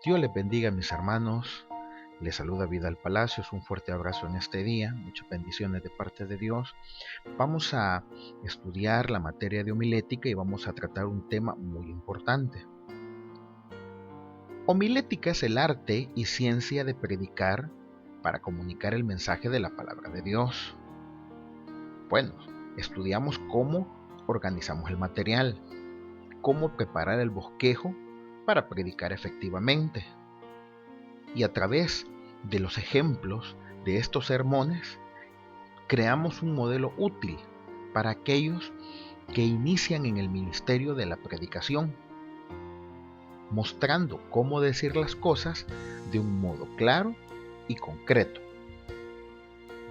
Dios les bendiga, mis hermanos. Les saluda Vidal Palacios. Un fuerte abrazo en este día. Muchas bendiciones de parte de Dios. Vamos a estudiar la materia de homilética y vamos a tratar un tema muy importante. Homilética es el arte y ciencia de predicar para comunicar el mensaje de la palabra de Dios. Bueno, estudiamos cómo organizamos el material, cómo preparar el bosquejo para predicar efectivamente. Y a través de los ejemplos de estos sermones, creamos un modelo útil para aquellos que inician en el ministerio de la predicación, mostrando cómo decir las cosas de un modo claro y concreto.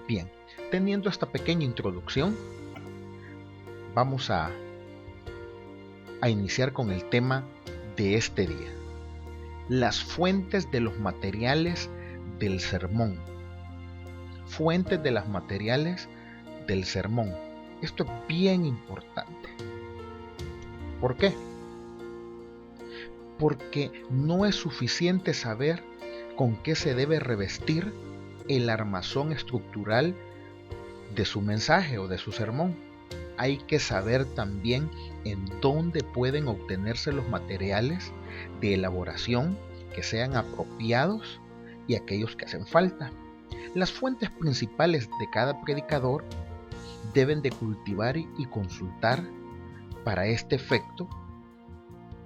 Bien, teniendo esta pequeña introducción, vamos a iniciar con el tema de este día: las fuentes de los materiales del sermón. Fuentes de los materiales del sermón. Esto es bien importante. ¿Por qué? Porque no es suficiente saber con qué se debe revestir el armazón estructural de su mensaje o de su sermón. Hay que saber también en dónde pueden obtenerse los materiales de elaboración que sean apropiados y aquellos que hacen falta. Las fuentes principales de cada predicador deben de cultivar y consultar. Para este efecto,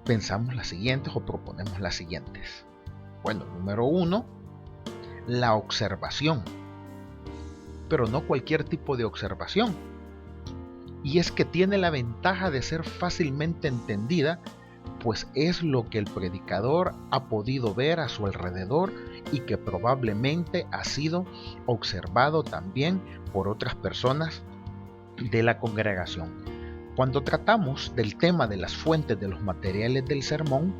pensamos las siguientes o proponemos las siguientes. Bueno, número 1, la observación. Pero no cualquier tipo de observación. Y es que tiene la ventaja de ser fácilmente entendida, pues es lo que el predicador ha podido ver a su alrededor y que probablemente ha sido observado también por otras personas de la congregación. Cuando tratamos del tema de las fuentes de los materiales del sermón,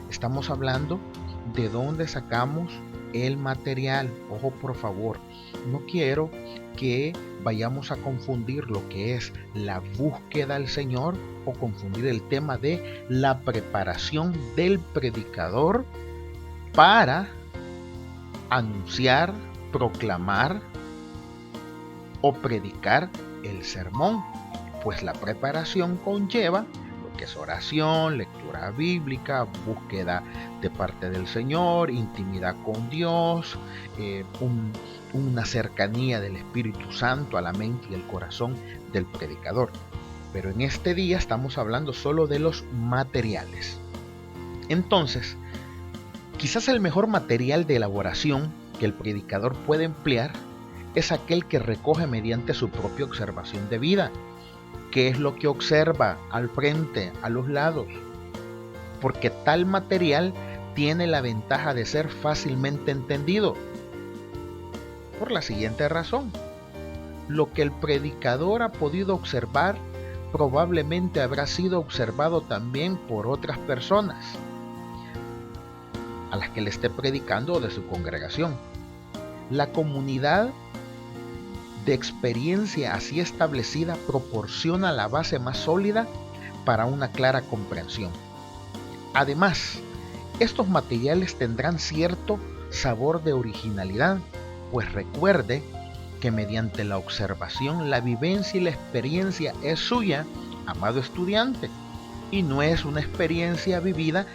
estamos hablando de dónde sacamos el material. Ojo, por favor, no quiero que vayamos a confundir lo que es la búsqueda al Señor o confundir el tema de la preparación del predicador para anunciar, proclamar o predicar el sermón. Pues la preparación conlleva lo que es oración, lectura bíblica, búsqueda de parte del Señor, intimidad con Dios, una cercanía del Espíritu Santo a la mente y el corazón del predicador. Pero en este día estamos hablando solo de los materiales. Entonces, quizás el mejor material de elaboración que el predicador puede emplear es aquel que recoge mediante su propia observación de vida. ¿Qué es lo que observa al frente, a los lados? Porque tal material tiene la ventaja de ser fácilmente entendido. Por la siguiente razón: lo que el predicador ha podido observar probablemente habrá sido observado también por otras personas a las que le esté predicando o de su congregación. La comunidad de experiencia así establecida proporciona la base más sólida para una clara comprensión. Además, estos materiales tendrán cierto sabor de originalidad, pues recuerde que mediante la observación, la vivencia y la experiencia es suya, amado estudiante, y no es una experiencia vivida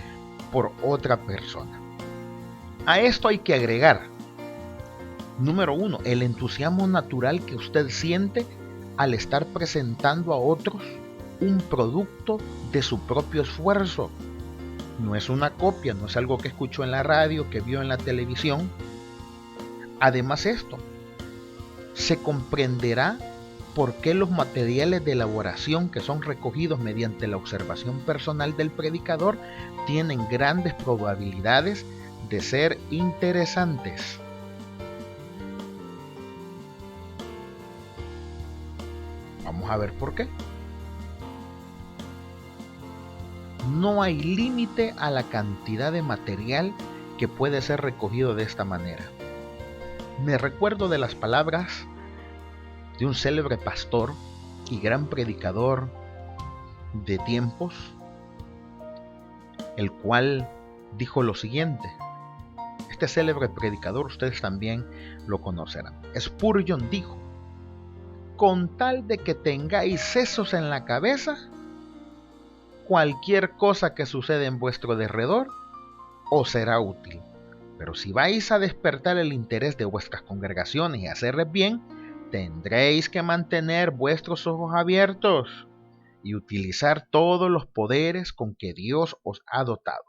por otra persona. A esto hay que agregar: número 1, el entusiasmo natural que usted siente al estar presentando a otros un producto de su propio esfuerzo. No es una copia, no es algo que escuchó en la radio, que vio en la televisión. Además, esto se comprenderá por qué los materiales de elaboración que son recogidos mediante la observación personal del predicador tienen grandes probabilidades de ser interesantes. Vamos a ver por qué. No hay límite a la cantidad de material que puede ser recogido de esta manera. Me recuerdo de las palabras de un célebre pastor y gran predicador de tiempos, el cual dijo lo siguiente: este célebre predicador ustedes también lo conocerán. Spurgeon dijo: con tal de que tengáis sesos en la cabeza, cualquier cosa que suceda en vuestro derredor os será útil. Pero si vais a despertar el interés de vuestras congregaciones y hacerles bien, tendréis que mantener vuestros ojos abiertos y utilizar todos los poderes con que Dios os ha dotado.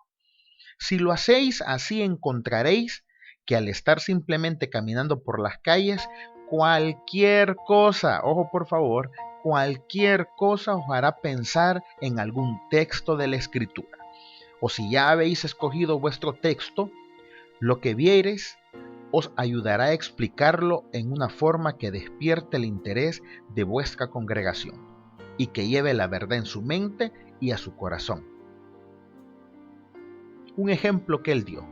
Si lo hacéis así, encontraréis que al estar simplemente caminando por las calles, cualquier cosa, ojo por favor, cualquier cosa os hará pensar en algún texto de la Escritura. O si ya habéis escogido vuestro texto, lo que viereis os ayudará a explicarlo en una forma que despierte el interés de vuestra congregación y que lleve la verdad en su mente y a su corazón. Un ejemplo que él dio: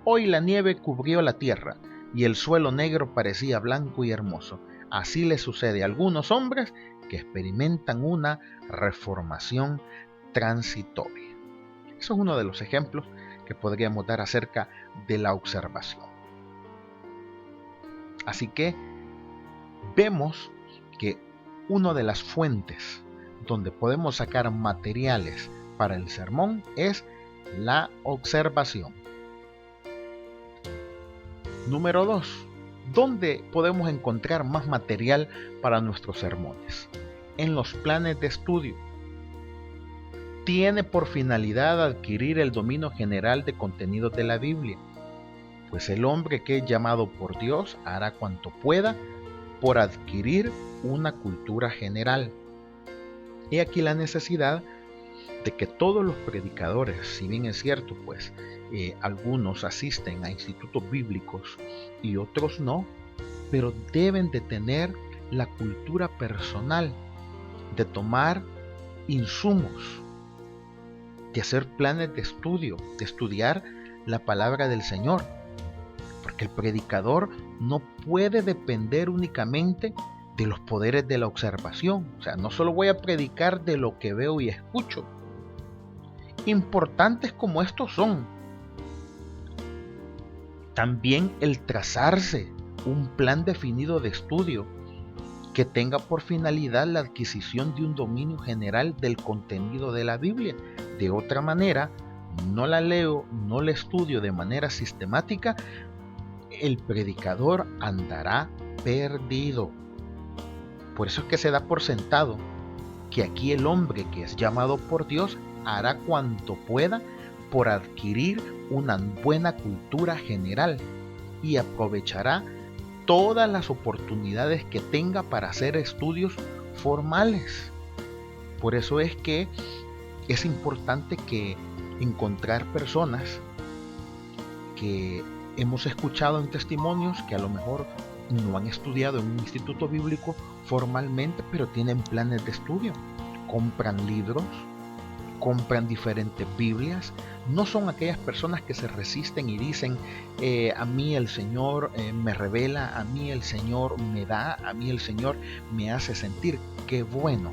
hoy la nieve cubrió la tierra y el suelo negro parecía blanco y hermoso. Así le sucede a algunos hombres que experimentan una reformación transitoria. Eso es uno de los ejemplos que podríamos dar acerca de la observación. Así que vemos que una de las fuentes donde podemos sacar materiales para el sermón es la observación. Número 2. ¿Dónde podemos encontrar más material para nuestros sermones? En los planes de estudio. Tiene por finalidad adquirir el dominio general de contenidos de la Biblia, pues el hombre que es llamado por Dios hará cuanto pueda por adquirir una cultura general. He aquí la necesidad de que todos los predicadores, si bien es cierto, pues algunos asisten a institutos bíblicos y otros no, pero deben de tener la cultura personal de tomar insumos, de hacer planes de estudio, de estudiar la palabra del Señor, porque el predicador no puede depender únicamente de los poderes de la observación. O sea, no solo voy a predicar de lo que veo y escucho. Importantes como estos son también el trazarse un plan definido de estudio que tenga por finalidad la adquisición de un dominio general del contenido de la Biblia. De otra manera, no la leo, no la estudio de manera sistemática, el predicador andará perdido. Por eso es que se da por sentado que aquí el hombre que es llamado por Dios hará cuanto pueda por adquirir una buena cultura general y aprovechará todas las oportunidades que tenga para hacer estudios formales. Por eso es que es importante que encontrar personas que hemos escuchado en testimonios que a lo mejor no han estudiado en un instituto bíblico formalmente, pero tienen planes de estudio. Compran libros, compran diferentes Biblias. No son aquellas personas que se resisten y dicen a mí el Señor me revela, a mí el Señor me da, a mí el Señor me hace sentir. Qué bueno,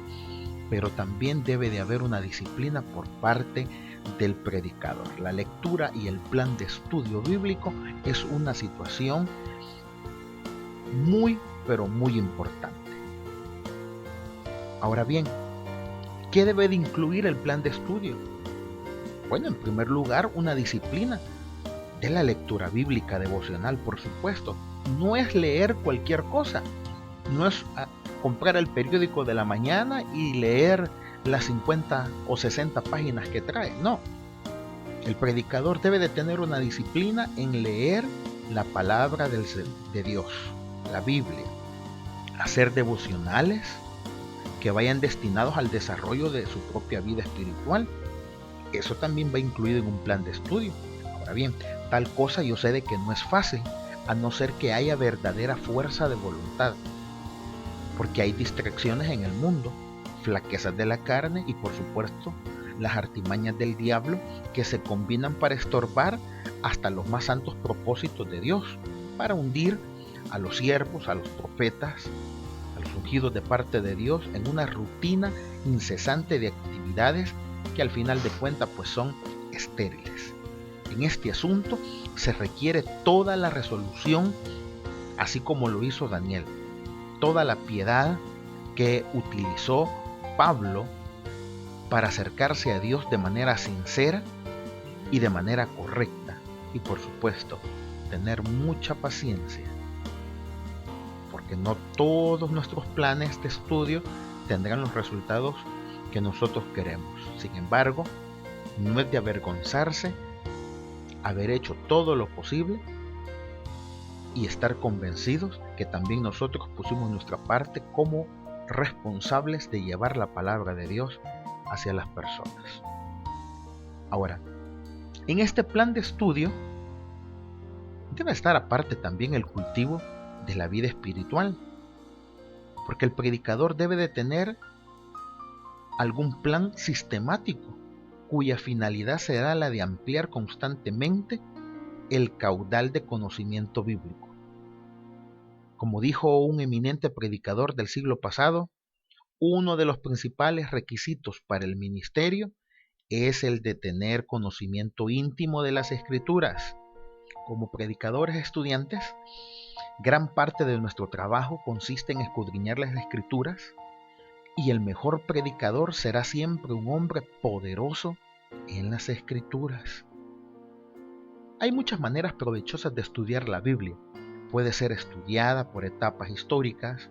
pero también debe de haber una disciplina por parte del predicador. La lectura y el plan de estudio bíblico es una situación muy, pero muy importante. Ahora bien, ¿qué debe de incluir el plan de estudio? Bueno, en primer lugar, una disciplina de la lectura bíblica devocional, por supuesto. No es leer cualquier cosa, no es comprar el periódico de la mañana y leer las 50 o 60 páginas que trae, no. El predicador debe de tener una disciplina en leer la palabra de Dios, la Biblia, hacer devocionales que vayan destinados al desarrollo de su propia vida espiritual. Eso también va incluido en un plan de estudio. Ahora bien, tal cosa yo sé de que no es fácil, a no ser que haya verdadera fuerza de voluntad, porque hay distracciones en el mundo, flaquezas de la carne y por supuesto las artimañas del diablo que se combinan para estorbar hasta los más santos propósitos de Dios, para hundir a los siervos, a los profetas, a los ungidos de parte de Dios en una rutina incesante de actividades que al final de cuentas pues son estériles. en este asunto se requiere toda la resolución, así como lo hizo Daniel, toda la piedad que utilizó Pablo para acercarse a Dios de manera sincera y de manera correcta. Y por supuesto, tener mucha paciencia, porque no todos nuestros planes de estudio tendrán los resultados que nosotros queremos. Sin embargo, no es de avergonzarse haber hecho todo lo posible y estar convencidos que también nosotros pusimos nuestra parte como responsables de llevar la palabra de Dios hacia las personas. Ahora, en este plan de estudio debe estar aparte también el cultivo de la vida espiritual, porque el predicador debe de tener algún plan sistemático cuya finalidad será la de ampliar constantemente el caudal de conocimiento bíblico. Como dijo un eminente predicador del siglo pasado, uno de los principales requisitos para el ministerio es el de tener conocimiento íntimo de las Escrituras. Como predicadores estudiantes, gran parte de nuestro trabajo consiste en escudriñar las Escrituras, y el mejor predicador será siempre un hombre poderoso en las Escrituras. Hay muchas maneras provechosas de estudiar la Biblia. Puede ser estudiada por etapas históricas,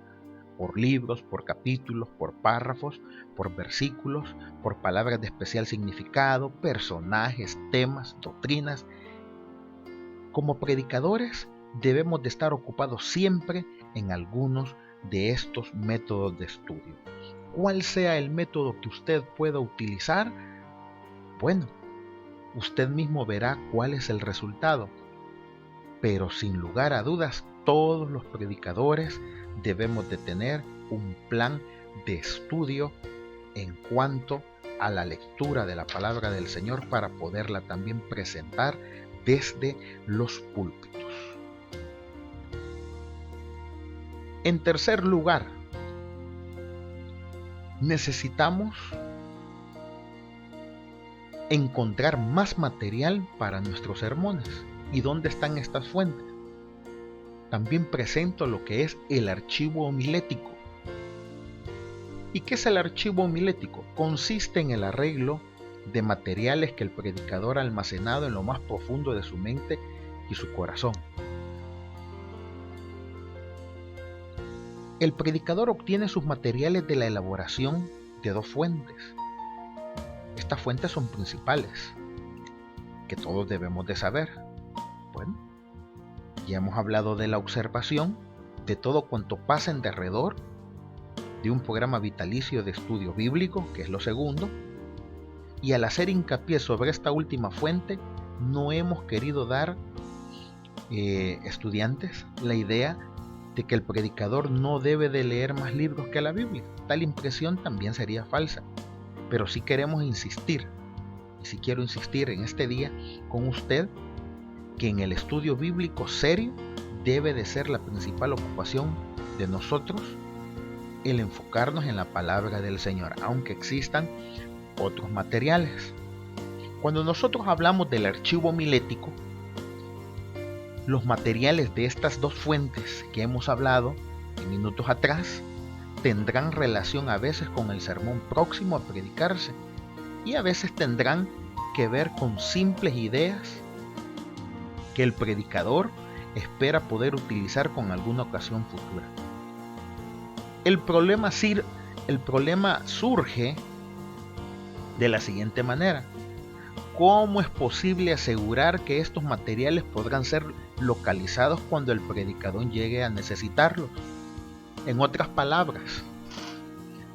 por libros, por capítulos, por párrafos, por versículos, por palabras de especial significado, personajes, temas, doctrinas. Como predicadores debemos de estar ocupados siempre en algunos de estos métodos de estudio. ¿Cuál sea el método que usted pueda utilizar? Bueno, usted mismo verá cuál es el resultado. Pero sin lugar a dudas, todos los predicadores debemos de tener un plan de estudio en cuanto a la lectura de la palabra del Señor para poderla también presentar desde los púlpitos. En tercer lugar, necesitamos encontrar más material para nuestros sermones. ¿Y dónde están estas fuentes? También presento lo que es el archivo homilético. ¿Y qué es el archivo homilético? Consiste en el arreglo de materiales que el predicador ha almacenado en lo más profundo de su mente y su corazón. El predicador obtiene sus materiales de la elaboración de dos fuentes. Estas fuentes son principales, que todos debemos de saber. Bueno, ya hemos hablado de la observación, de todo cuanto pasa en derredor de un programa vitalicio de estudio bíblico, que es lo segundo, y al hacer hincapié sobre esta última fuente, no hemos querido dar, estudiantes, la idea de que el predicador no debe de leer más libros que la Biblia. Tal impresión también sería falsa, pero sí queremos insistir, y sí quiero insistir en este día con usted, que en el estudio bíblico serio debe de ser la principal ocupación de nosotros el enfocarnos en la palabra del Señor, aunque existan otros materiales. Cuando nosotros hablamos del archivo homilético, los materiales de estas dos fuentes que hemos hablado en minutos atrás tendrán relación a veces con el sermón próximo a predicarse y a veces tendrán que ver con simples ideas que el predicador espera poder utilizar con alguna ocasión futura. El problema surge de la siguiente manera: ¿cómo es posible asegurar que estos materiales podrán ser localizados cuando el predicador llegue a necesitarlos? En otras palabras,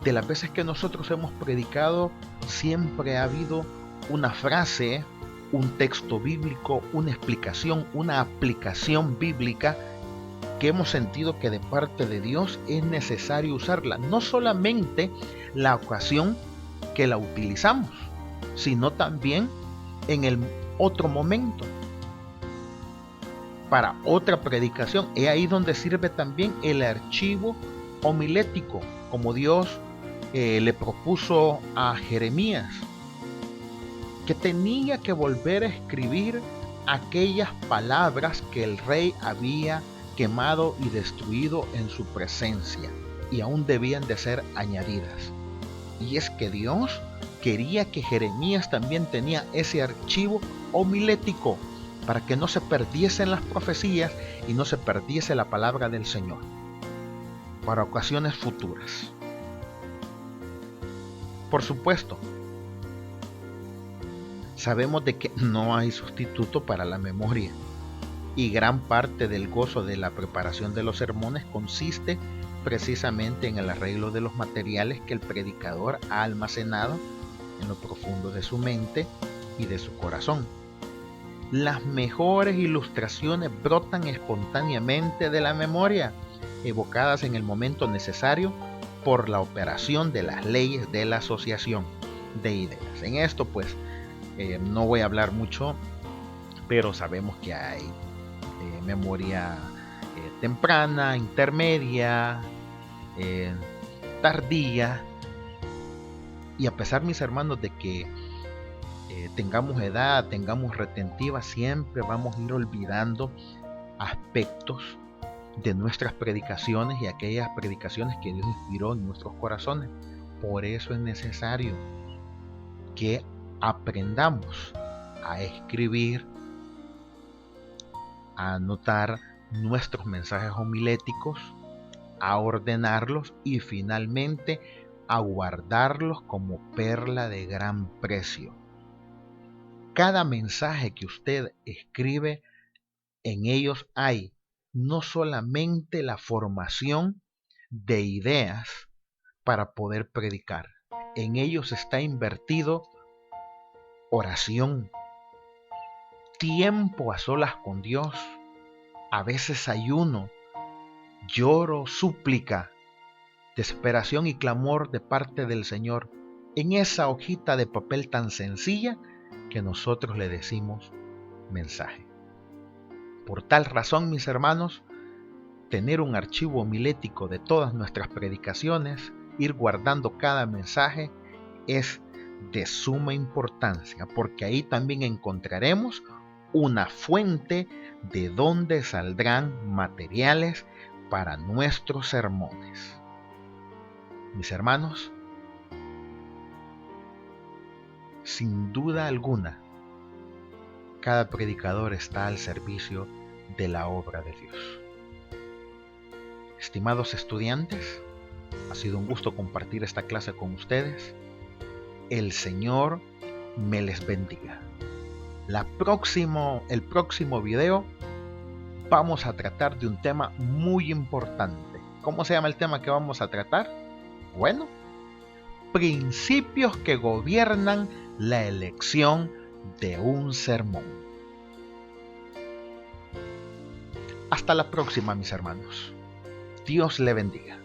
de las veces que nosotros hemos predicado, siempre ha habido una frase, un texto bíblico, una explicación, una aplicación bíblica que hemos sentido que de parte de Dios es necesario usarla, no solamente la ocasión que la utilizamos, sino también en el otro momento, para otra predicación. Es ahí donde sirve también el archivo homilético, como Dios le propuso a Jeremías, que tenía que volver a escribir aquellas palabras que el rey había quemado y destruido en su presencia, y aún debían de ser añadidas. Y es que Dios quería que Jeremías también tenía ese archivo homilético para que no se perdiesen las profecías y no se perdiese la palabra del Señor para ocasiones futuras. Por supuesto, sabemos de que no hay sustituto para la memoria, y gran parte del gozo de la preparación de los sermones consiste precisamente en el arreglo de los materiales que el predicador ha almacenado en lo profundo de su mente y de su corazón. Las mejores ilustraciones brotan espontáneamente de la memoria, evocadas en el momento necesario por la operación de las leyes de la asociación de ideas. En esto pues no voy a hablar mucho, pero sabemos que hay memoria temprana, intermedia, tardía, y a pesar, mis hermanos, de que tengamos edad, tengamos retentiva, siempre vamos a ir olvidando aspectos de nuestras predicaciones y aquellas predicaciones que Dios inspiró en nuestros corazones. Por eso es necesario que aprendamos a escribir, a anotar nuestros mensajes homiléticos, a ordenarlos y finalmente a guardarlos como perla de gran precio. Cada mensaje que usted escribe, en ellos hay no solamente la formación de ideas para poder predicar, en ellos está invertido oración, tiempo a solas con Dios, a veces ayuno, lloro, súplica, desesperación y clamor de parte del Señor en esa hojita de papel tan sencilla que nosotros le decimos mensaje. Por tal razón, mis hermanos, tener un archivo homilético de todas nuestras predicaciones, ir guardando cada mensaje, es de suma importancia, porque ahí también encontraremos una fuente de donde saldrán materiales para nuestros sermones. Mis hermanos, sin duda alguna, cada predicador está al servicio de la obra de Dios. Estimados estudiantes, ha sido un gusto compartir esta clase con ustedes. El Señor me les bendiga. El próximo video vamos a tratar de un tema muy importante. ¿Cómo se llama el tema que vamos a tratar? Bueno, principios que gobiernan la elección de un sermón. Hasta la próxima, mis hermanos. Dios le bendiga.